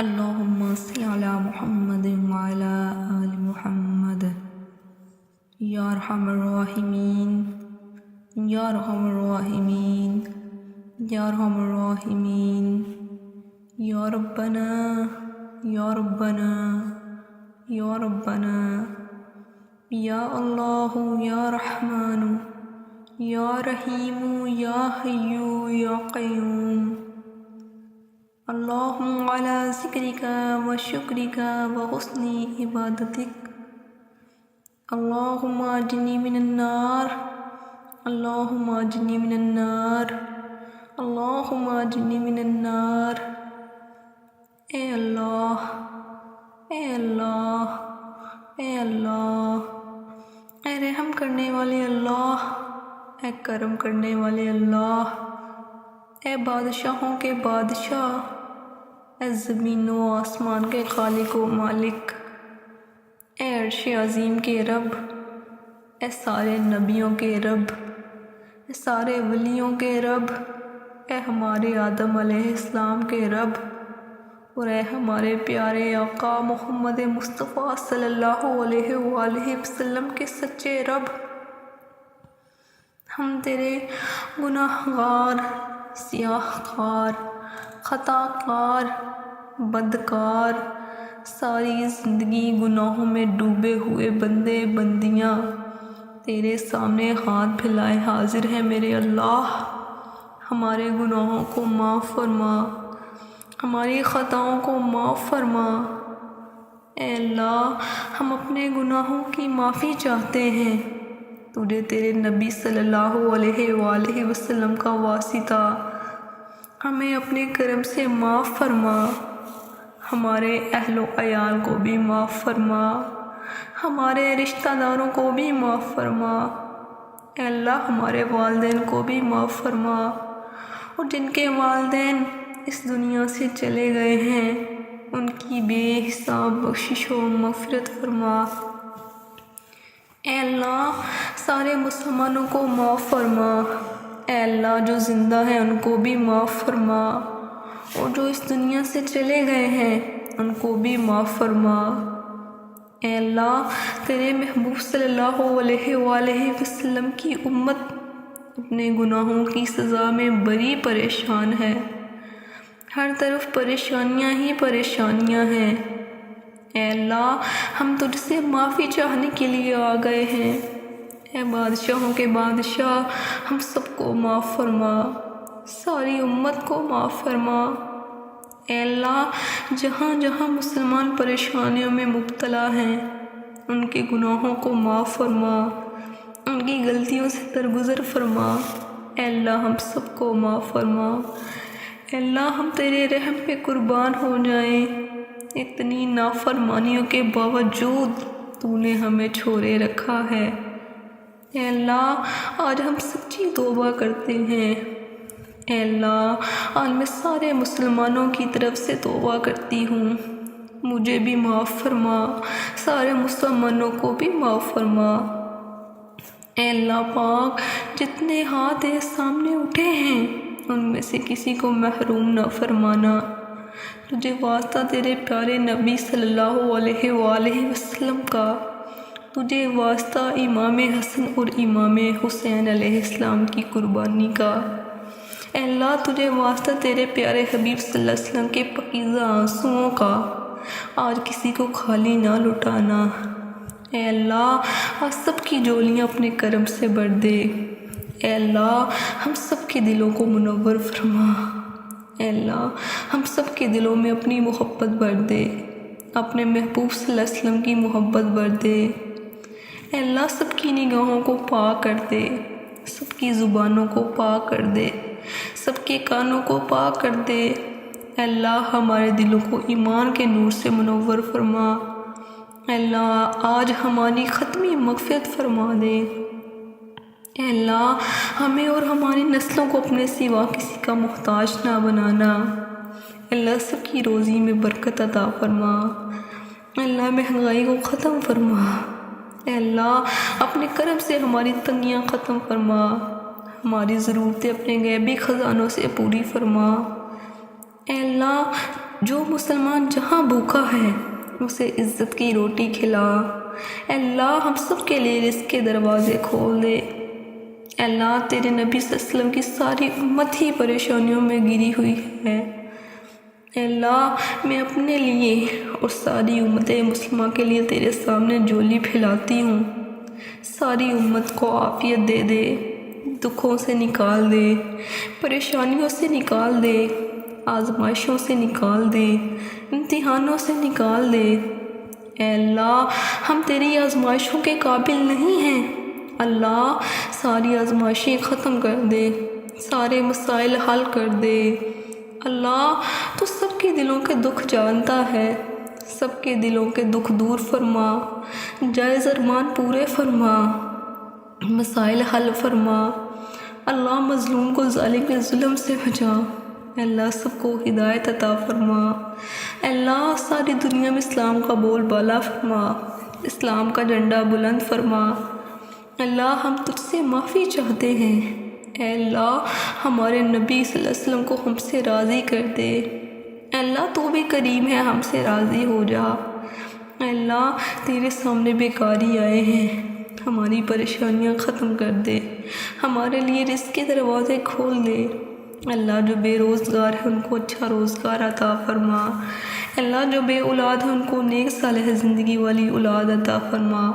اللهم صل على محمد وعلى آل محمد یا ارحم الراحمین یا ارحم الراحمین یا ارحم الراحمین یا ربنا یا ربنا یا ربنا یا اللہ یا رحمان یا رحیم یا حی یا قیوم اللہم علی ذکرک و شکرک و حسن عبادتک اللہم اجرنی من النار اللہم اجرنی من النار اللہم اجرنی من النار۔ اے اللہ اے اللہ اے اللہ، اے رحم کرنے والے اللہ، اے کرم کرنے والے اللہ، اے بادشاہوں کے بادشاہ، اے زمین و آسمان کے خالق و مالک، اے عرش عظیم کے رب، اے سارے نبیوں کے رب، اے سارے ولیوں کے رب، اے ہمارے آدم علیہ السلام کے رب، اور اے ہمارے پیارے آقا محمد مصطفیٰ صلی اللہ علیہ وآلہ وسلم کے سچے رب، ہم تیرے گناہ گار، سیاہ کار، خطا کار، بدکار، ساری زندگی گناہوں میں ڈوبے ہوئے بندے بندیاں تیرے سامنے ہاتھ پھیلائے حاضر ہیں میرے اللہ۔ ہمارے گناہوں کو معاف فرما، ہماری خطاؤں کو معاف فرما۔ اے اللہ، ہم اپنے گناہوں کی معافی چاہتے ہیں، تجھے تیرے نبی صلی اللہ علیہ وآلہ وسلم کا واسطہ ہمیں اپنے کرم سے معاف فرما، ہمارے اہل و عیال کو بھی معاف فرما، ہمارے رشتہ داروں کو بھی معاف فرما۔ اے اللہ، ہمارے والدین کو بھی معاف فرما، اور جن کے والدین اس دنیا سے چلے گئے ہیں ان کی بے حساب بخشش و مغفرت فرما۔ اے اللہ، سارے مسلمانوں کو معاف فرما۔ اے اللہ، جو زندہ ہیں ان کو بھی معاف فرما، اور جو اس دنیا سے چلے گئے ہیں ان کو بھی معاف فرما۔ اے اللہ، تیرے محبوب صلی اللہ علیہ وآلہ وسلم کی امت اپنے گناہوں کی سزا میں بڑی پریشان ہے، ہر طرف پریشانیاں ہی پریشانیاں ہیں۔ اے اللہ، ہم تجھ سے معافی چاہنے کے لیے آ گئے ہیں۔ اے بادشاہوں کے بادشاہ، ہم سب کو معاف فرما، ساری امت کو معاف فرما۔ اے اللہ، جہاں جہاں مسلمان پریشانیوں میں مبتلا ہیں ان کے گناہوں کو معاف فرما، ان کی غلطیوں سے درگزر فرما۔ اے اللہ، ہم سب کو معاف فرما۔ اے اللہ، ہم تیرے رحم پہ قربان ہو جائیں، اتنی نافرمانیوں کے باوجود تو نے ہمیں چھوڑے رکھا ہے۔ اے اللہ، آج ہم سچی توبہ کرتے ہیں۔ اے اللہ، آج میں سارے مسلمانوں کی طرف سے توبہ کرتی ہوں، مجھے بھی معاف فرما، سارے مسلمانوں کو بھی معاف فرما۔ اے اللہ پاک، جتنے ہاتھ سامنے اٹھے ہیں ان میں سے کسی کو محروم نہ فرمانا، تجھے واسطہ تیرے پیارے نبی صلی اللہ علیہ وآلہ وسلم کا، تجھے واسطہ امام حسن اور امام حسین علیہ السلام کی قربانی کا۔ اے اللہ، تجھے واسطہ تیرے پیارے حبیب صلی اللہ علیہ وسلم کے پاکیزہ آنسوؤں کا، آج کسی کو خالی نہ لٹانا۔ اے اللہ، آج سب کی جولیاں اپنے کرم سے بھر دے۔ اے اللہ، ہم سب کے دلوں کو منور فرما۔ اے اللہ، ہم سب کے دلوں میں اپنی محبت بھر دے، اپنے محبوب صلی اللہ علیہ وسلم کی محبت بھر دے۔ اے اللہ، سب کی نگاہوں کو پاک کر دے، سب کی زبانوں کو پاک کر دے، سب کے کانوں کو پاک کر دے۔ اے اللہ، ہمارے دلوں کو ایمان کے نور سے منور فرما۔ اے اللہ، آج ہماری ختمی مغفرت فرما دے۔ اے اللہ، ہمیں اور ہماری نسلوں کو اپنے سوا کسی کا محتاج نہ بنانا۔ اے اللہ، سب کی روزی میں برکت عطا فرما۔ اے اللہ، مہنگائی کو ختم فرما۔ اے اللہ، اپنے کرم سے ہماری تنگیاں ختم فرما، ہماری ضرورتیں اپنے غیبی خزانوں سے پوری فرما۔ اے اللہ، جو مسلمان جہاں بھوکا ہے اسے عزت کی روٹی کھلا۔ اے اللہ ہم سب کے لیے رزق کے دروازے کھول دے۔ اے اللہ تیرے نبی صلی اللہ علیہ وسلم کی ساری امت ہی پریشانیوں میں گری ہوئی ہے۔ اے اللہ میں اپنے لیے اور ساری امت مسلمہ کے لیے تیرے سامنے جھولی پھیلاتی ہوں۔ ساری امت کو عافیت دے دے، دکھوں سے نکال دے، پریشانیوں سے نکال دے، آزمائشوں سے نکال دے، امتحانوں سے نکال دے۔ اے اللہ ہم تیری آزمائشوں کے قابل نہیں ہیں۔ اللہ ساری آزمائشیں ختم کر دے، سارے مسائل حل کر دے۔ اللہ تو سب کے دلوں کے دکھ جانتا ہے، سب کے دلوں کے دکھ دور فرما، جائز ارمان پورے فرما، مسائل حل فرما۔ اللہ مظلوم کو ظالم کے ظلم سے بچا۔ اے اللہ سب کو ہدایت عطا فرما۔ اے اللہ ساری دنیا میں اسلام کا بول بالا فرما، اسلام کا جھنڈا بلند فرما۔ اے اللہ ہم تجھ سے معافی چاہتے ہیں۔ اے اللہ ہمارے نبی صلی اللہ علیہ وسلم کو ہم سے راضی کر دے۔ اے اللہ تو بھی کریم ہے، ہم سے راضی ہو جا۔ اے اللہ تیرے سامنے بیکاری آئے ہیں، ہماری پریشانیاں ختم کر دے، ہمارے لیے رزق کے دروازے کھول دے۔ اللہ جو بے روزگار ہے ان کو اچھا روزگار عطا فرما۔ اللہ جو بے اولاد ہے ان کو نیک صالح زندگی والی اولاد عطا فرما،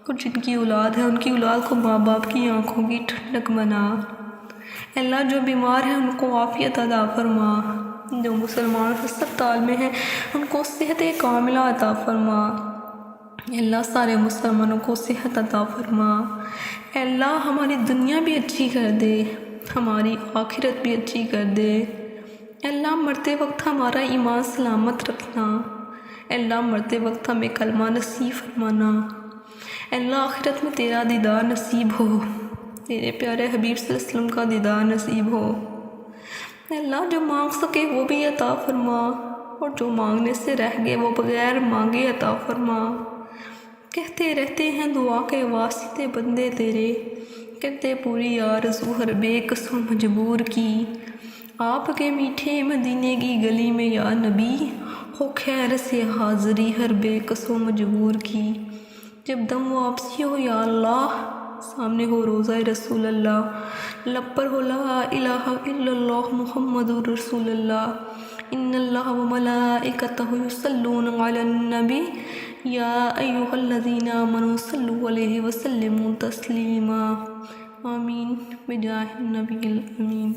اور جن کی اولاد ہے ان کی اولاد کو ماں باپ کی آنکھوں کی ٹھنڈک بنا۔ اللہ جو بیمار ہے ان کو عافیت عطا فرما، جو مسلمان ہسپتال میں ہیں ان کو صحت کاملہ عطا فرما۔ اللہ سارے مسلمانوں کو صحت عطا فرما۔ اے اللہ ہماری دنیا بھی اچھی کر دے، ہماری آخرت بھی اچھی کر دے۔ اے اللہ مرتے وقت ہمارا ایمان سلامت رکھنا۔ اے اللہ مرتے وقت ہمیں کلمہ نصیب فرمانا۔ اے اللہ آخرت میں تیرا دیدار نصیب ہو، تیرے پیارے حبیب صلی اللہ علیہ وسلم کا دیدار نصیب ہو۔ اے اللہ جو مانگ سکے وہ بھی عطا فرما، اور جو مانگنے سے رہ گئے وہ بغیر مانگے عطا فرما۔ کہتے رہتے ہیں دعا کے واسطے بندے تیرے، کرتے پوری آرزو ہر بے کس و مجبور کی۔ آپ کے میٹھے مدینے کی گلی میں یا نبی، ہو خیر سے حاضری ہر بے کس و مجبور کی۔ جب دم واپسی ہو یا اللہ، سامنے ہو روضہ رسول اللہ، لب پر ہو لا الہ الا اللہ محمد رسول اللہ۔ ان اللہ و ملائکتہ یصلون علی النبی یا ایھا الذین آمنوا صلوا علیہ وسلموا تسلیما۔ آمین بجاہ النبی الامین۔